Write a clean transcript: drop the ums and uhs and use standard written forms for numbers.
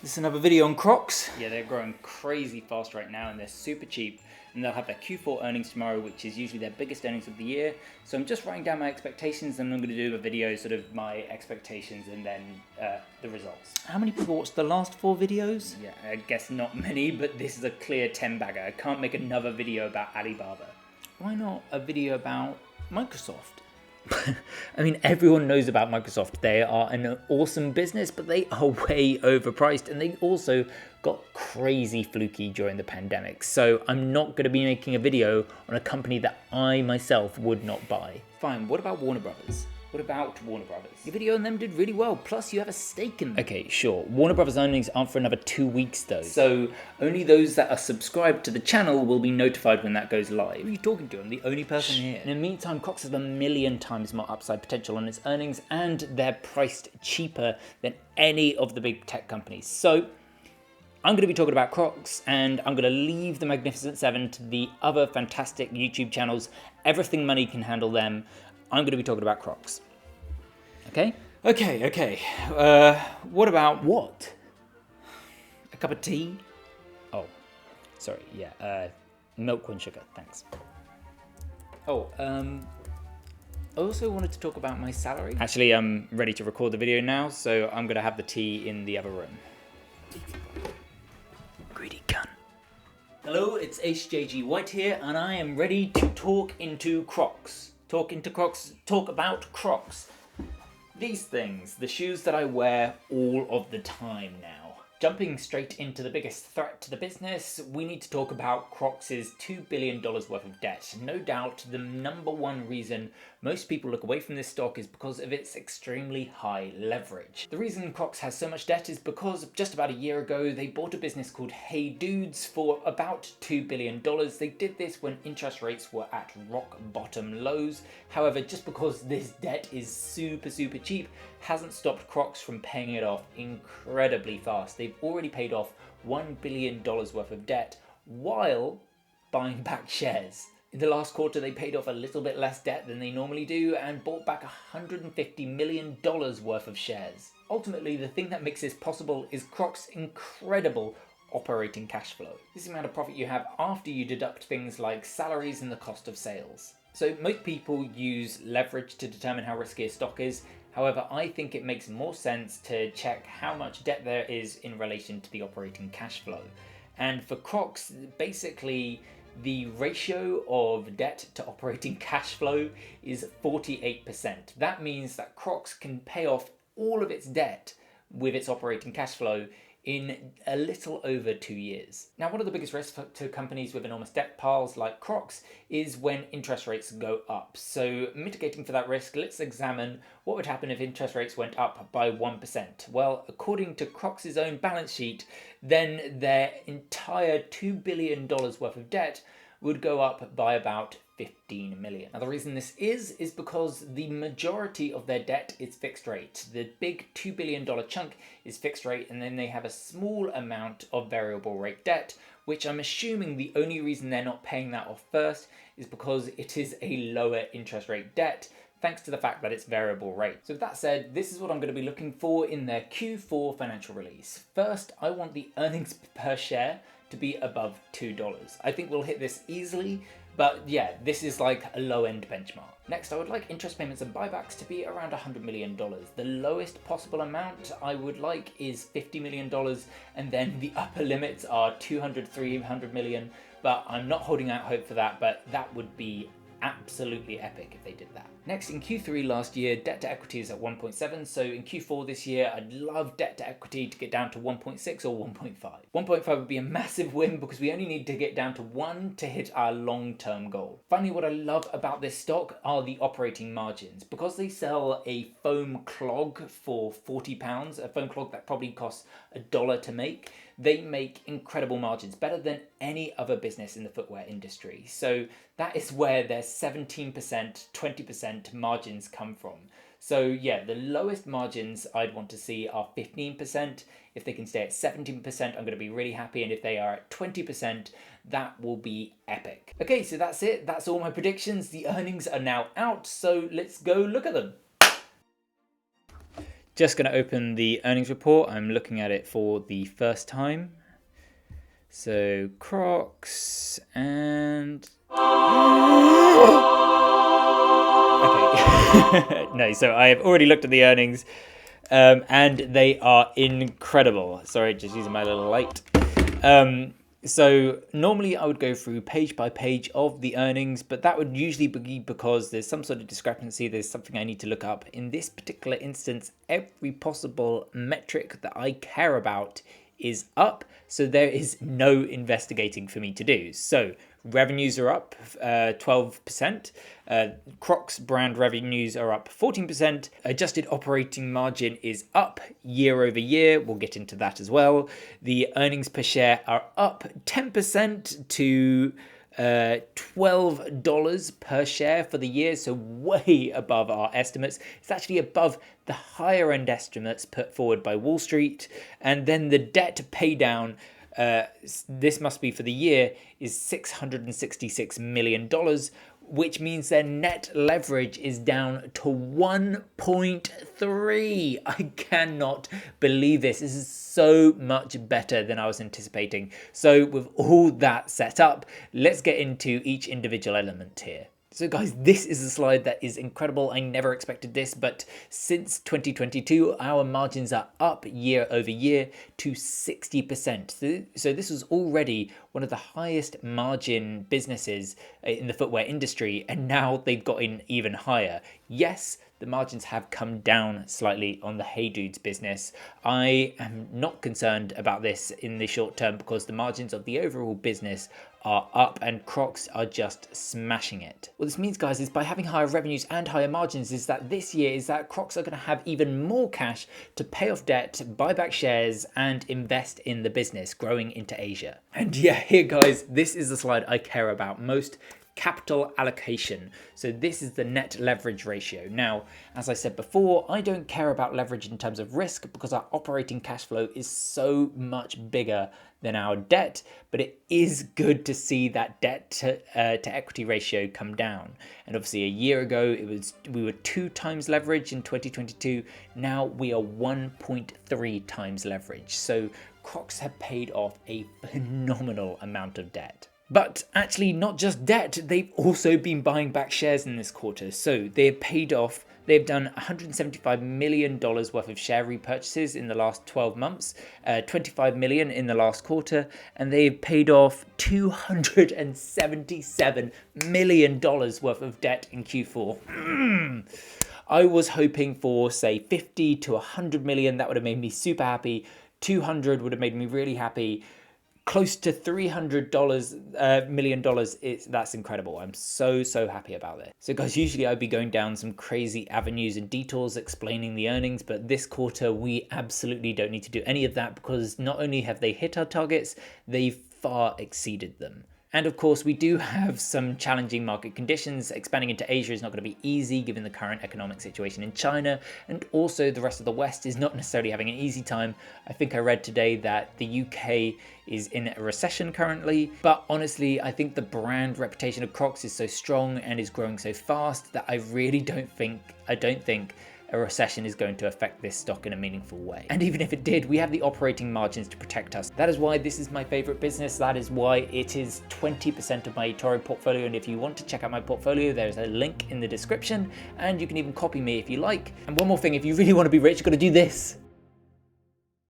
This is another video on Crocs. Yeah, they're growing crazy fast right now and they're super cheap. And they'll have their Q4 earnings tomorrow, which is usually their biggest earnings of the year. So I'm just writing down my expectations and I'm going to do a video, sort of my expectations and then the results. How many people watched the last 4 videos? Yeah, I guess not many, but this is a clear 10-bagger. I can't make another video about Alibaba. Why not a video about Microsoft? I mean, everyone knows about Microsoft. They are an awesome business, but they are way overpriced and they also got crazy fluky during the pandemic. So I'm not going to be making a video on a company that I myself would not buy. Fine, what about Warner Brothers? What about Warner Brothers? Your video on them did really well, plus you have a stake in them. Okay, sure. Warner Brothers earnings aren't for another 2 weeks though. So only those that are subscribed to the channel will be notified when that goes live. Who are you talking to? I'm the only person here. In the meantime, Crocs has a million times more upside potential on its earnings and they're priced cheaper than any of the big tech companies. So I'm going to be talking about Crocs and I'm going to leave the Magnificent Seven to the other fantastic YouTube channels. Everything money can handle them. I'm going to be talking about Crocs. Okay? Okay. What about what? a cup of tea? Oh, sorry. Yeah. Milk and sugar. Thanks. Oh, I also wanted to talk about my salary. Actually, I'm ready to record the video now, so I'm going to have the tea in the other room. Greedy cunt. Hello, it's 𝗙𝗙𝗖𝗱𝗲𝗄 here, and I am ready to talk into Crocs. Talk about Crocs. These things, the shoes that I wear all of the time now. Jumping straight into the biggest threat to the business, we need to talk about Crocs' $2 billion worth of debt. No doubt the #1 reason most people look away from this stock is because of its extremely high leverage. The reason Crocs has so much debt is because just about a year ago they bought a business called 𝗙𝗙𝗙 for about $2 billion. They did this when interest rates were at rock bottom lows. However, just because this debt is super cheap hasn't stopped Crocs from paying it off incredibly fast. They've already paid off $1 billion worth of debt while buying back shares. In the last quarter, they paid off a little bit less debt than they normally do and bought back $150 million worth of shares. Ultimately, the thing that makes this possible is Crocs' incredible operating cash flow. This is the amount of profit you have after you deduct things like salaries and the cost of sales. So most people use leverage to determine how risky a stock is. However, I think it makes more sense to check how much debt there is in relation to the operating cash flow. And for Crocs, basically, the ratio of debt to operating cash flow is 48%. That means that Crocs can pay off all of its debt with its operating cash flow in a little over 2 years. Now, one of the biggest risks to companies with enormous debt piles like Crocs is when interest rates go up. So mitigating for that risk, let's examine what would happen if interest rates went up by 1%. Well, according to Crocs' own balance sheet, then their entire $2 billion worth of debt would go up by about 15 million. Now the reason this is because the majority of their debt is fixed rate. The big $2 billion chunk is fixed rate and then they have a small amount of variable rate debt, which I'm assuming the only reason they're not paying that off first is because it is a lower interest rate debt, thanks to the fact that it's variable rate. So with that said, this is what I'm going to be looking for in their Q4 financial release. First, I want the earnings per share to be above $2. I think we'll hit this easily, but yeah, this is like a low-end benchmark. Next, I would like interest payments and buybacks to be around $100 million. The lowest possible amount I would like is $50 million, and then the upper limits are 200, 300 million, but I'm not holding out hope for that, but that would be absolutely epic if they did that. Next, in Q3 last year, debt to equity is at 1.7, so in Q4 this year, I'd love debt to equity to get down to 1.6 or 1.5. 1.5 would be a massive win because we only need to get down to 1 to hit our long-term goal. Finally, what I love about this stock are the operating margins. Because they sell a foam clog for £40, a foam clog that probably costs $1 to make, they make incredible margins, better than any other business in the footwear industry. So that is where their 17%, 20% margins come from. So yeah, the lowest margins I'd want to see are 15%. If they can stay at 17%, I'm going to be really happy. And if they are at 20%, that will be epic. Okay, so that's it. That's all my predictions. The earnings are now out, so let's go look at them. Just going to open the earnings report. I'm looking at it for the first time. So Crocs and... Okay. No, so I have already looked at the earnings and they are incredible. Sorry, just using my little light. So normally I would go through page by page of the earnings, but that would usually be because there's some sort of discrepancy. There's something I need to look up. In this particular instance, every possible metric that I care about is up. So there is no investigating for me to do. So revenues are up 12%. Crocs brand revenues are up 14%. Adjusted operating margin is up year over year. We'll get into that as well. The earnings per share are up 10% to $12 per share for the year, so way above our estimates. It's actually above the higher end estimates put forward by Wall Street. And then the debt pay down, this must be for the year, is $666 million, which means their net leverage is down to 1.3. I cannot believe this. This is so much better than I was anticipating. So with all that set up, let's get into each individual element here. So guys, this is a slide that is incredible. I never expected this, but since 2022, our margins are up year over year to 60%. So this was already one of the highest margin businesses in the footwear industry, and now they've gotten even higher. Yes, the margins have come down slightly on the Hey Dudes business. I am not concerned about this in the short term because the margins of the overall business are up and Crocs are just smashing it. What this means, guys, is by having higher revenues and higher margins is that this year is that Crocs are going to have even more cash to pay off debt, buy back shares and invest in the business growing into Asia. And yeah, here guys, this is the slide I care about most. Capital allocation. So this is the net leverage ratio. Now, as I said before, I don't care about leverage in terms of risk because our operating cash flow is so much bigger than our debt, but it is good to see that debt to equity ratio come down. And obviously a year ago we were 2 times leverage in 2022. Now we are 1.3 times leverage. So Crocs have paid off a phenomenal amount of debt. But actually not just debt, they've also been buying back shares in this quarter. So they've paid off, they've done $175 million worth of share repurchases in the last 12 months, 25 million in the last quarter, and they've paid off $277 million worth of debt in Q4. I was hoping for, say, 50 to 100 million. That would have made me super happy. 200 would have made me really happy. Close to $300 million, that's incredible. I'm so happy about this. So guys, usually I'd be going down some crazy avenues and detours explaining the earnings, but this quarter we absolutely don't need to do any of that because not only have they hit our targets, they've far exceeded them. And of course, we do have some challenging market conditions. Expanding into Asia is not going to be easy given the current economic situation in China. And also the rest of the West is not necessarily having an easy time. I think I read today that the UK is in a recession currently. But honestly, I think the brand reputation of Crocs is so strong and is growing so fast that I really don't think a recession is going to affect this stock in a meaningful way. And even if it did, we have the operating margins to protect us. That is why this is my favorite business. That is why it is 20% of my eToro portfolio. And if you want to check out my portfolio, there's a link in the description and you can even copy me if you like. And one more thing, if you really want to be rich, you've got to do this.